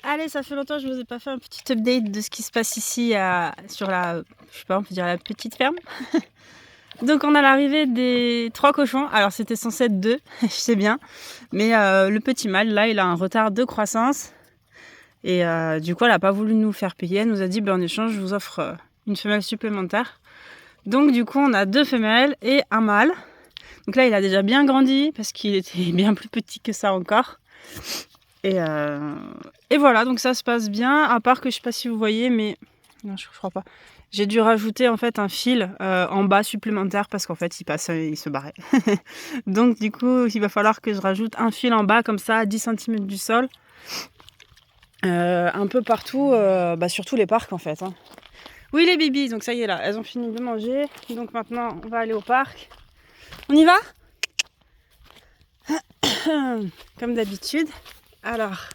Allez, ça fait longtemps que je vous ai pas fait un petit update de ce qui se passe ici sur la, je sais pas, on peut dire la petite ferme. Donc on a l'arrivée des 3 cochons. Alors c'était censé être 2, je sais bien. Mais le petit mâle, là, il a un retard de croissance. Et du coup, elle a pas voulu nous faire payer. Elle nous a dit, en échange, je vous offre une femelle supplémentaire. Donc du coup, on a 2 femelles et un mâle. Donc là, il a déjà bien grandi parce qu'il était bien plus petit que ça encore. Et voilà, donc ça se passe bien, à part que je sais pas si vous voyez, mais non, je crois pas. J'ai dû rajouter en fait un fil en bas supplémentaire parce qu'en fait il se barrait. Donc du coup, il va falloir que je rajoute un fil en bas comme ça à 10 cm du sol. Un peu partout, sur tous les parcs en fait. Hein. Oui les bibis, donc ça y est là, elles ont fini de manger. Donc maintenant on va aller au parc. On y va? Comme d'habitude. Alors,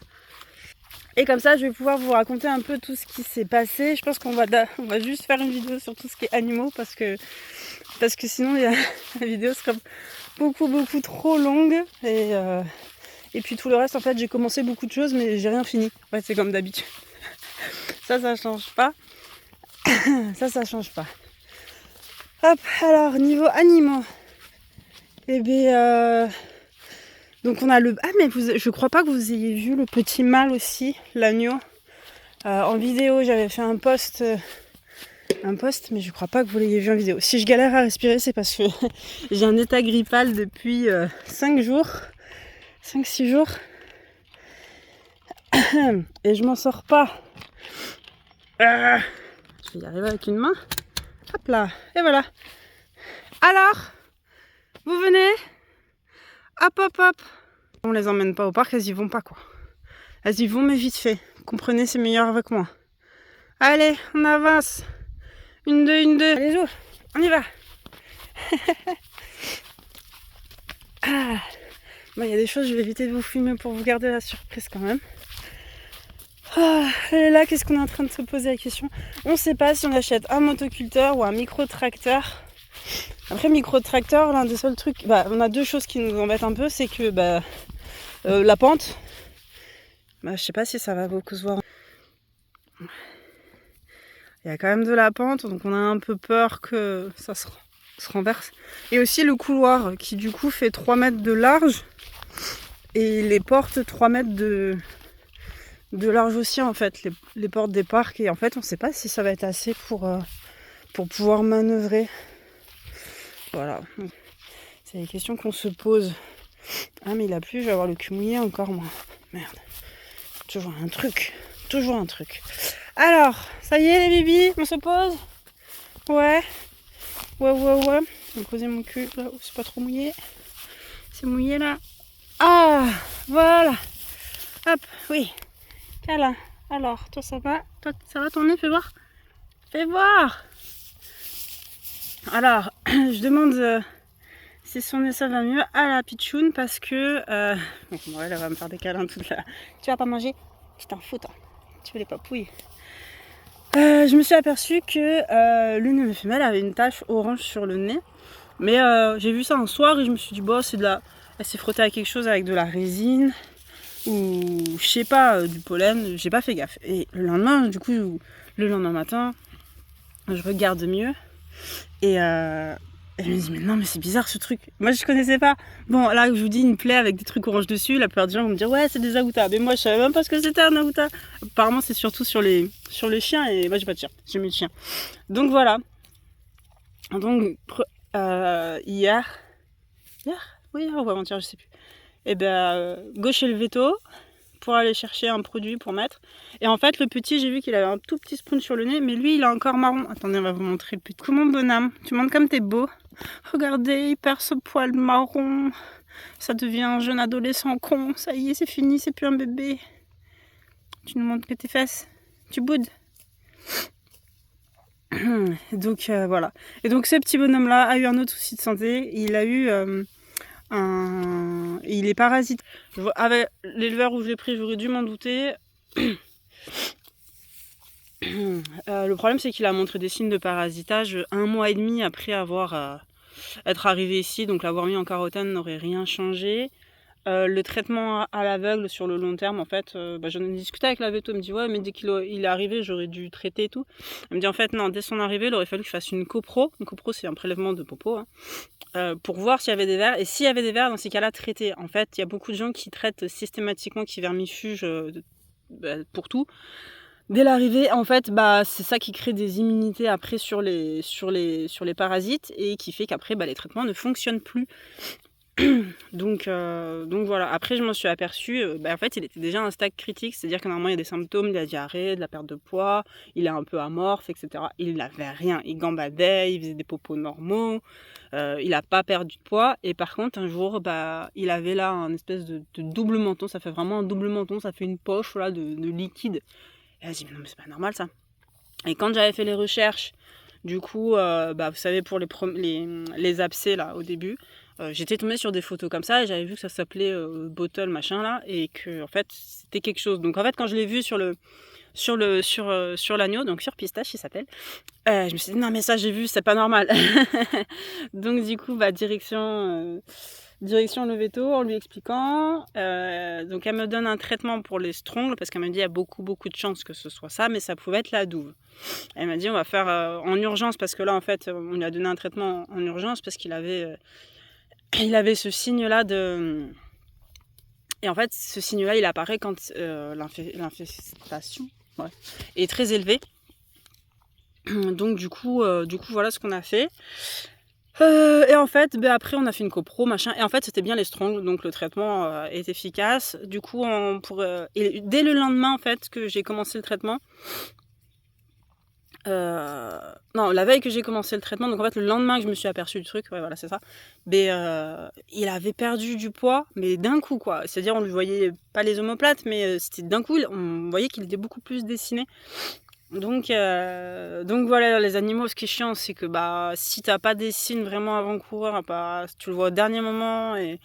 et comme ça, je vais pouvoir vous raconter un peu tout ce qui s'est passé. Je pense qu'on va juste faire une vidéo sur tout ce qui est animaux parce que sinon, la vidéo sera beaucoup trop longue. Et puis tout le reste, en fait, j'ai commencé beaucoup de choses, mais j'ai rien fini. Ouais, c'est comme d'habitude. Ça change pas. Ça change pas. Hop, alors, niveau animaux. Eh bien... Donc on a le... Ah mais je crois pas que vous ayez vu le petit mâle aussi, l'agneau. En vidéo, j'avais fait un post, mais je crois pas que vous l'ayez vu en vidéo. Si je galère à respirer, c'est parce que j'ai un état grippal depuis 5 jours, 5-6 jours. Et je m'en sors pas. Je vais y arriver avec une main. Hop là, et voilà. Alors, vous venez? Hop. On les emmène pas au parc, elles y vont pas quoi. Elles y vont mais vite fait. Comprenez, c'est meilleur avec moi. Allez, on avance. 1, 2, 1, 2. Allez, joue. On y va. Il y a des choses, je vais éviter de vous filmer pour vous garder la surprise quand même. Et là, qu'est-ce qu'on est en train de se poser la question? On ne sait pas si on achète un motoculteur ou un micro-tracteur. Après, micro-tracteur, l'un des seuls trucs... on a 2 choses qui nous embêtent un peu, c'est que la pente... je sais pas si ça va beaucoup se voir. Il y a quand même de la pente, donc on a un peu peur que ça se renverse. Et aussi le couloir qui du coup fait 3 mètres de large et les portes 3 mètres de large aussi en fait, les portes des parcs. Et en fait on sait pas si ça va être assez pour pouvoir manœuvrer. Voilà, c'est des questions qu'on se pose. Ah mais il a plu, je vais avoir le cul mouillé encore moi. Merde, toujours un truc. Alors, ça y est les bibis, on se pose? Ouais. Je vais poser mon cul là où c'est pas trop mouillé. C'est mouillé là. Ah, voilà. Hop, oui. Câlin. Alors, toi ça va? Toi ça va ton nez? Fais voir. Fais voir. Alors, je demande si son nez ça va mieux à la pitchoun parce que... bon, elle va me faire des câlins toute là. Tu vas pas manger? Tu t'en fous toi. Tu veux les papouilles? Je me suis aperçue que l'une de mes femelles avait une tache orange sur le nez. Mais j'ai vu ça un soir et je me suis dit, c'est de la... Elle s'est frottée à quelque chose avec de la résine ou je sais pas, du pollen. J'ai pas fait gaffe. Et le lendemain, du coup, le lendemain matin, je regarde mieux et je me dis, mais non, mais c'est bizarre ce truc. Moi, je connaissais pas. Bon, là, je vous dis une plaie avec des trucs orange dessus. La plupart des gens vont me dire, ouais, c'est des agoutas. Mais moi, je savais même pas ce que c'était un agouta. Apparemment, c'est surtout sur les chiens. Et moi, j'ai pas de chien. J'ai mis de chien. Donc, voilà. Donc, hier, oui, ou avant-hier, je sais plus. Et gaucher le veto pour aller chercher un produit pour mettre. Et en fait, le petit, j'ai vu qu'il avait un tout petit sprint sur le nez, mais lui, il est encore marron. Attendez, on va vous montrer le petit. Comment bonhomme, tu montres comme t'es beau. Regardez, il perd ce poil marron. Ça devient un jeune adolescent con. Ça y est, c'est fini, c'est plus un bébé. Tu nous montres que tes fesses. Tu boudes. Donc voilà. Et donc ce petit bonhomme-là a eu un autre souci de santé. Il a eu il est parasite. Avec l'éleveur où je l'ai pris, j'aurais dû m'en douter. Le problème, c'est qu'il a montré des signes de parasitage 1 mois et demi après être arrivé ici. Donc l'avoir mis en quarantaine n'aurait rien changé. Le traitement à l'aveugle sur le long terme, en fait, j'en ai discuté avec la veto, elle me dit ouais, mais dès qu'il est arrivé, j'aurais dû traiter et tout. Elle me dit en fait non, dès son arrivée, il aurait fallu que je fasse une copro. Une copro, c'est un prélèvement de popo, hein, pour voir s'il y avait des vers, et s'il y avait des vers, dans ces cas-là, traiter. En fait, il y a beaucoup de gens qui traitent systématiquement, qui vermifugent pour tout. Dès l'arrivée, en fait, c'est ça qui crée des immunités après sur les parasites, et qui fait qu'après, les traitements ne fonctionnent plus. Donc voilà. Après, je m'en suis aperçue, en fait, il était déjà à un stade critique, c'est-à-dire que normalement, il y a des symptômes, de la diarrhée, de la perte de poids, il est un peu amorphe, etc. Il n'avait rien, il gambadait, il faisait des popos normaux, il n'a pas perdu de poids, et par contre, un jour, il avait là un espèce de double menton, ça fait vraiment un double menton, ça fait une poche là, de liquide. Et elle a dit, mais non, mais c'est pas normal ça. Et quand j'avais fait les recherches, du coup, vous savez, pour les abcès là, au début, j'étais tombée sur des photos comme ça, et j'avais vu que ça s'appelait bottle machin là, et que en fait c'était quelque chose. Donc en fait, quand je l'ai vu sur l'agneau, donc sur pistache il s'appelle, je me suis dit non mais ça j'ai vu, c'est pas normal. Donc du coup direction le veto en lui expliquant. Donc elle me donne un traitement pour les strongles, parce qu'elle m'a dit il y a beaucoup de chances que ce soit ça, mais ça pouvait être la douve. Elle m'a dit on va faire en urgence, parce que là en fait on lui a donné un traitement en urgence parce qu'il avait ce signe-là de... Et en fait, ce signe-là, il apparaît quand l'infestation est très élevée. Donc du coup, voilà ce qu'on a fait. Et en fait, après, on a fait une copro, machin. Et en fait, c'était bien les strongles, donc le traitement est efficace. Du coup, et dès le lendemain, en fait, que j'ai commencé le traitement... non, la veille que j'ai commencé le traitement, donc en fait le lendemain que je me suis aperçue du truc, ouais voilà c'est ça, il avait perdu du poids, mais d'un coup quoi, c'est-à-dire on lui voyait pas les omoplates, mais c'était d'un coup, on voyait qu'il était beaucoup plus dessiné. Donc voilà, les animaux, ce qui est chiant, c'est que si t'as pas des signes vraiment avant-coureurs, tu le vois au dernier moment, et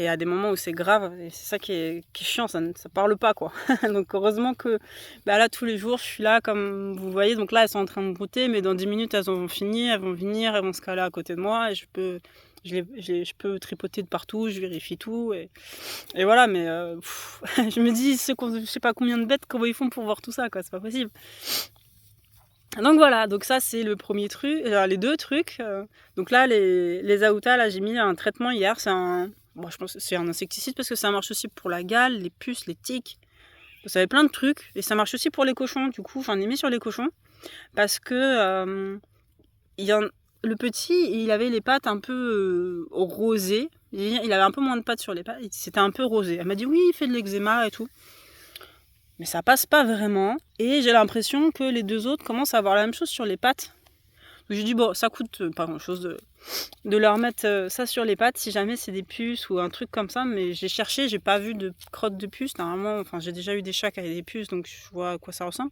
à des moments où c'est grave, et c'est ça qui est chiant, ça parle pas quoi. Donc heureusement que là tous les jours je suis là, comme vous voyez, donc là elles sont en train de brouter, mais dans 10 minutes elles vont finir, elles vont venir, elles vont se caler à côté de moi, et je peux tripoter de partout, je vérifie tout, et voilà, mais je me dis, je sais pas combien de bêtes, comment ils font pour voir tout ça quoi, c'est pas possible. Donc voilà, donc ça c'est le premier truc, les deux trucs. Donc là les aoutas, là j'ai mis un traitement hier, je pense que c'est un insecticide, parce que ça marche aussi pour la gale, les puces, les tiques. Ça avait plein de trucs, et ça marche aussi pour les cochons. Du coup j'en ai mis sur les cochons, parce que le petit, il avait les pattes un peu rosées, il avait un peu moins de pattes sur les pattes, c'était un peu rosé. Elle m'a dit oui, il fait de l'eczéma et tout. Mais ça passe pas vraiment, et j'ai l'impression que les deux autres commencent à avoir la même chose sur les pattes. Donc j'ai dit bon, ça coûte pas grand chose de leur mettre ça sur les pattes si jamais c'est des puces ou un truc comme ça, mais j'ai cherché, j'ai pas vu de crotte de puce. Normalement, j'ai déjà eu des chats qui avaient des puces, donc je vois à quoi ça ressemble.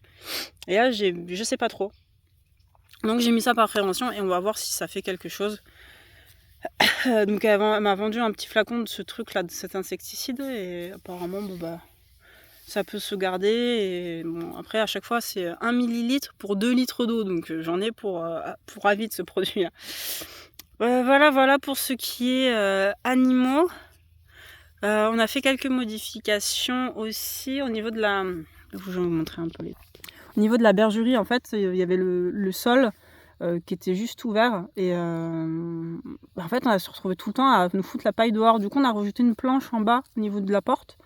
Et là, je sais pas trop. Donc j'ai mis ça par prévention, et on va voir si ça fait quelque chose. Donc elle m'a vendu un petit flacon de ce truc là, de cet insecticide, et apparemment ça peut se garder, et bon, après à chaque fois c'est 1 millilitre pour 2 litres d'eau, donc j'en ai pour avis de ce produit là. Voilà pour ce qui est animaux. On a fait quelques modifications aussi au niveau de la... Je vais vous montrer un peu au niveau de la bergerie. En fait, il y avait le sol qui était juste ouvert, et en fait on a se retrouvé tout le temps à nous foutre la paille dehors. Du coup on a rajouté une planche en bas au niveau de la porte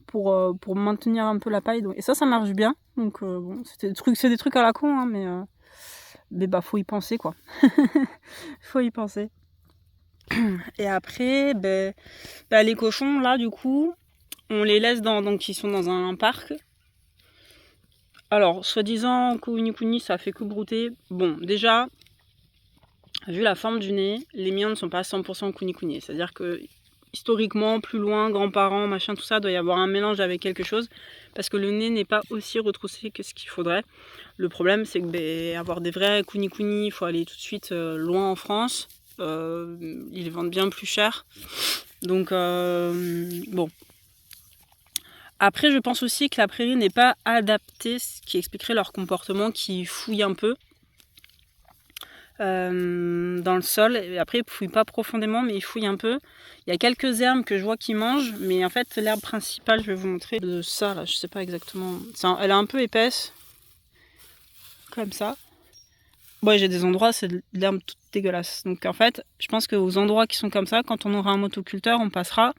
pour maintenir un peu la paille, et ça marche bien. Donc c'est des trucs à la con, hein, mais faut y penser quoi. Faut y penser. Et après les cochons là, du coup on les laisse donc ils sont dans un parc. Alors soi-disant Kouini ça fait que brouter. Bon, déjà vu la forme du nez, les miens ne sont pas 100% Kouini, c'est à dire que historiquement, plus loin, grands-parents, machin, tout ça, doit y avoir un mélange avec quelque chose, parce que le nez n'est pas aussi retroussé que ce qu'il faudrait. Le problème, c'est que avoir des vrais Kouini, il faut aller tout de suite loin en France. Ils les vendent bien plus cher. Donc, bon. Après, je pense aussi que la prairie n'est pas adaptée, ce qui expliquerait leur comportement qui fouille un peu. dans le sol. Et après, ils fouillent pas profondément, mais ils fouillent un peu. Il y a quelques herbes que je vois qu'ils mangent, mais en fait, l'herbe principale, je vais vous montrer de ça, là, je sais pas exactement. Elle est un peu épaisse, comme ça. Ouais, j'ai des endroits, c'est de l'herbe toute dégueulasse. Donc en fait, je pense qu'aux endroits qui sont comme ça, quand on aura un motoculteur, on passera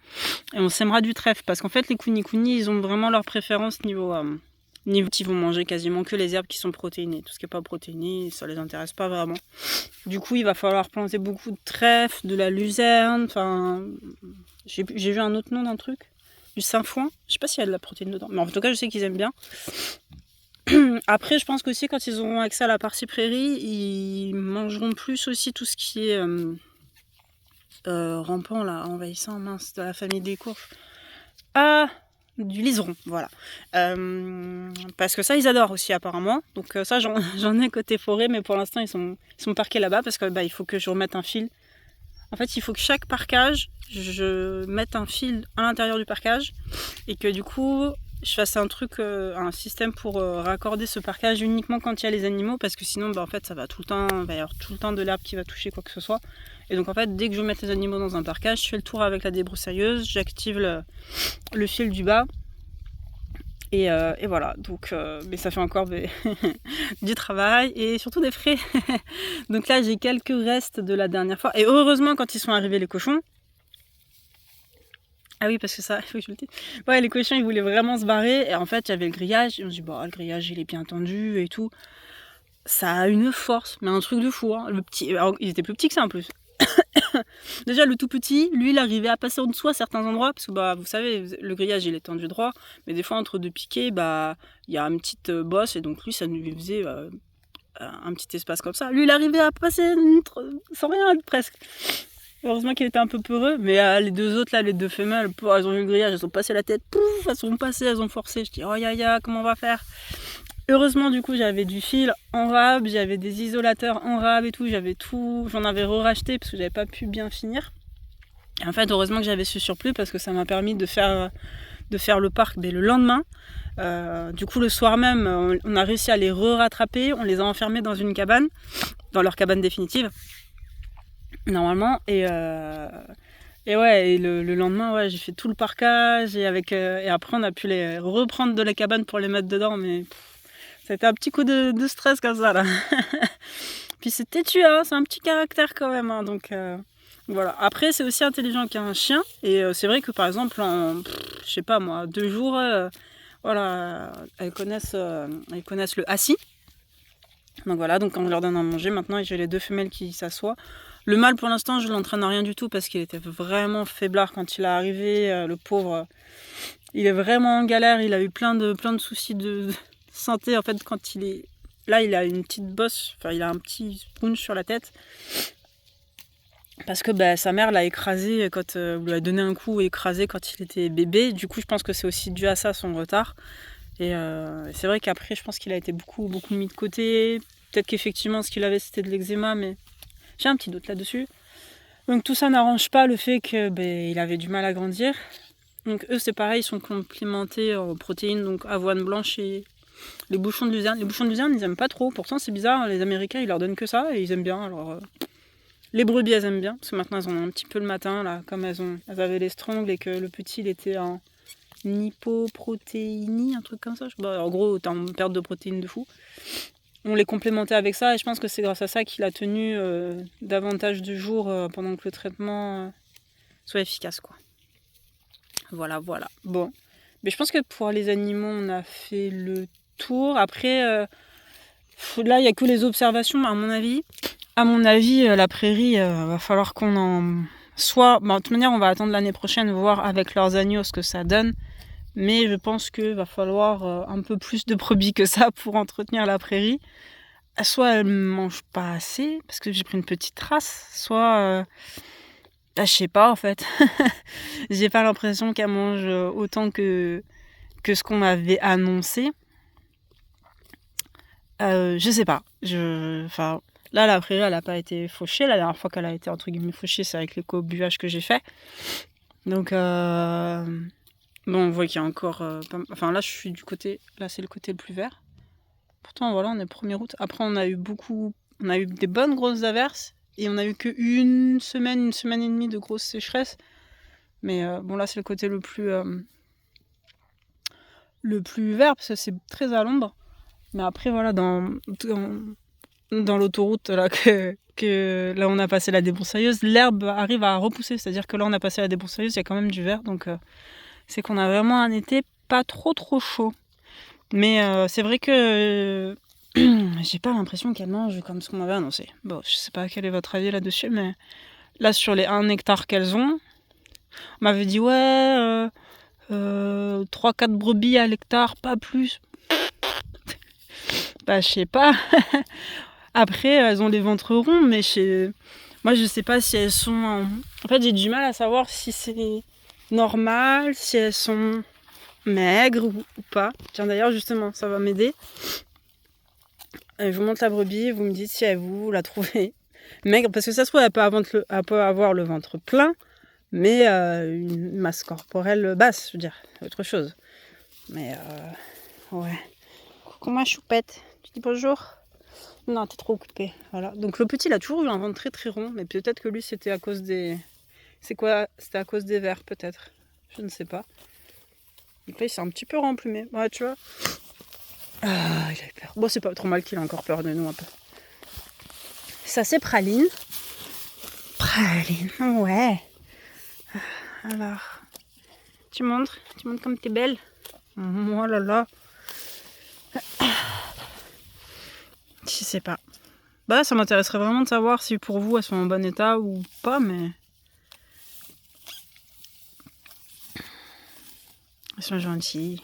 et on sèmera du trèfle. Parce qu'en fait, les kounis, ils ont vraiment leur préférence niveau... Ils vont manger quasiment que les herbes qui sont protéinées. Tout ce qui n'est pas protéiné, ça les intéresse pas vraiment. Du coup, il va falloir planter beaucoup de trèfle, de la luzerne. Enfin, j'ai vu un autre nom d'un truc, du sainfoin. Je sais pas s'il y a de la protéine dedans, mais en tout cas, je sais qu'ils aiment bien. Après, je pense qu'aussi quand ils auront accès à la partie prairie, ils mangeront plus aussi tout ce qui est rampant là, envahissant, mince, de la famille des courges. Ah, du liseron, voilà. Parce que ça, ils adorent aussi apparemment. Donc ça, j'en ai côté forêt, mais pour l'instant, ils sont parqués là-bas parce que il faut que je remette un fil. En fait, il faut que chaque parquage, je mette un fil à l'intérieur du parquage et que du coup, je fasse un système pour raccorder ce parquage uniquement quand il y a les animaux, parce que sinon, en fait, ça va tout le temps, il va y avoir tout le temps de l'herbe qui va toucher quoi que ce soit. Et donc, en fait, dès que je mets les animaux dans un parquage, je fais le tour avec la débroussailleuse, j'active le fil du bas. Et voilà, donc, mais ça fait encore du travail et surtout des frais. Donc là, j'ai quelques restes de la dernière fois. Et heureusement, quand ils sont arrivés, les cochons. Ah oui, parce que ça, il faut que je le dise. Ouais, les cochons, ils voulaient vraiment se barrer. Et en fait, il y avait le grillage. Et on se dit, le grillage, il est bien tendu et tout. Ça a une force, mais un truc de fou. Hein. Le petit, alors, il était plus petit que ça en plus. Déjà, le tout petit, lui, il arrivait à passer en dessous à certains endroits, parce que vous savez, le grillage, il est tendu droit, mais des fois, entre deux piquets, il y a une petite bosse, et donc lui, ça nous faisait un petit espace comme ça. Lui, il arrivait à passer sans rien, presque. Heureusement qu'il était un peu peureux, mais les deux autres, là, les deux femelles, elles ont eu le grillage, elles ont passé la tête, pouf, elles sont passées, elles ont forcé. Je dis, oh ya, comment on va faire? Heureusement, du coup, j'avais du fil en rab, j'avais des isolateurs en rab et tout, j'avais tout, j'en avais re-racheté parce que j'avais pas pu bien finir. Et en fait, heureusement que j'avais ce surplus parce que ça m'a permis de faire le parc le lendemain. Du coup, le soir même, on a réussi à les re-rattraper, on les a enfermés dans une cabane, dans leur cabane définitive, normalement, et ouais, et le lendemain, ouais, j'ai fait tout le parcage, et après, on a pu les reprendre de la cabane pour les mettre dedans, mais... C'était un petit coup de stress comme ça, là. Puis c'est têtu, hein, c'est un petit caractère quand même. Hein, donc voilà. Après, c'est aussi intelligent qu'un chien. Et c'est vrai que par exemple, je sais pas moi, 2 jours, voilà, elles connaissent le assis. Donc voilà, donc quand on leur donne à manger, maintenant j'ai les 2 femelles qui s'assoient. Le mâle, pour l'instant, je l'entraîne à rien du tout parce qu'il était vraiment faiblard quand il est arrivé. Le pauvre, il est vraiment en galère. Il a eu plein de soucis de santé en fait quand il est là. Il a une petite bosse, enfin il a un petit spoon sur la tête parce que sa mère l'a écrasé quand lui a donné un coup écrasé quand il était bébé. Du coup, je pense que c'est aussi dû à ça, son retard. Et c'est vrai qu'après, je pense qu'il a été beaucoup mis de côté. Peut-être qu'effectivement, ce qu'il avait, c'était de l'eczéma, mais j'ai un petit doute là-dessus. Donc tout ça n'arrange pas le fait qu'il avait du mal à grandir. Donc eux, c'est pareil, ils sont complémentés en protéines, donc avoine blanche et les bouchons de luzerne. Les bouchons de luzerne, ils aiment pas trop. Pourtant, c'est bizarre, les Américains, ils leur donnent que ça et ils aiment bien. Alors, les brebis, elles aiment bien, parce que maintenant, elles en ont un petit peu le matin, là, comme elles avaient les strongles et que le petit, il était en hypoprotéinie, un truc comme ça. En gros, t'es en perte de protéines de fou. On les complémentait avec ça et je pense que c'est grâce à ça qu'il a tenu davantage de jours pendant que le traitement soit efficace, quoi. Voilà. Bon. Mais je pense que pour les animaux, on a fait le tour. Après, là, il n'y a que les observations, à mon avis. À mon avis, la prairie, va falloir qu'on en... Soit, de toute manière, on va attendre l'année prochaine, voir avec leurs agneaux ce que ça donne. Mais je pense qu'il va falloir un peu plus de brebis que ça pour entretenir la prairie. Soit elles ne mangent pas assez, parce que j'ai pris une petite race, soit... je sais pas, en fait. J'ai pas l'impression qu'elles mangent autant que ce qu'on m'avait annoncé. Je sais pas. Enfin, là, la prairie, elle a pas été fauchée. La dernière fois qu'elle a été, entre guillemets, fauchée, c'est avec l'éco-buage que j'ai fait. Donc, on voit qu'il y a encore... Enfin, là, je suis du côté... Là, c'est le côté le plus vert. Pourtant, voilà, on est 1er août. Après, on a eu beaucoup On a eu des bonnes grosses averses et on a eu qu'une semaine, 1 semaine et demie de grosse sécheresse. Mais bon, là, c'est le côté le plus vert parce que c'est très à l'ombre. Mais après, voilà, dans l'autoroute là, que là on a passé la débroussailleuse, l'herbe arrive à repousser. C'est-à-dire que là on a passé la débroussailleuse, il y a quand même du vert. Donc c'est qu'on a vraiment un été pas trop chaud. Mais c'est vrai que j'ai pas l'impression qu'elle mange comme ce qu'on m'avait annoncé. Bon, je sais pas quel est votre avis là-dessus, mais là sur les 1 hectare qu'elles ont, on m'avait dit ouais, 3-4 brebis à l'hectare, pas plus. Bah je sais pas. Après elles ont les ventres ronds, mais moi je sais pas si elles sont... En fait j'ai du mal à savoir si c'est normal, si elles sont maigres ou pas. Tiens d'ailleurs justement ça va m'aider. Je vous montre la brebis, vous me dites si vous la trouvez maigre, parce que ça se trouve elle peut avoir le ventre plein, mais une masse corporelle basse, je veux dire, autre chose. Mais ouais. Coucou ma choupette, tu dis bonjour? Non, t'es trop occupée. Voilà. Donc le petit il a toujours eu un ventre très très rond, mais peut-être que lui c'était à cause des... C'était à cause des vers peut-être. Je ne sais pas. Après il s'est un petit peu remplumé. Ouais, tu vois. Ah, il a eu peur. Bon, c'est pas trop mal qu'il a encore peur de nous un peu. Ça c'est Praline. Praline, ouais. Alors, tu montres comme t'es belle. Oh là là. Je sais pas. Bah ça m'intéresserait vraiment de savoir si pour vous elles sont en bon état ou pas, mais... Elles sont gentilles.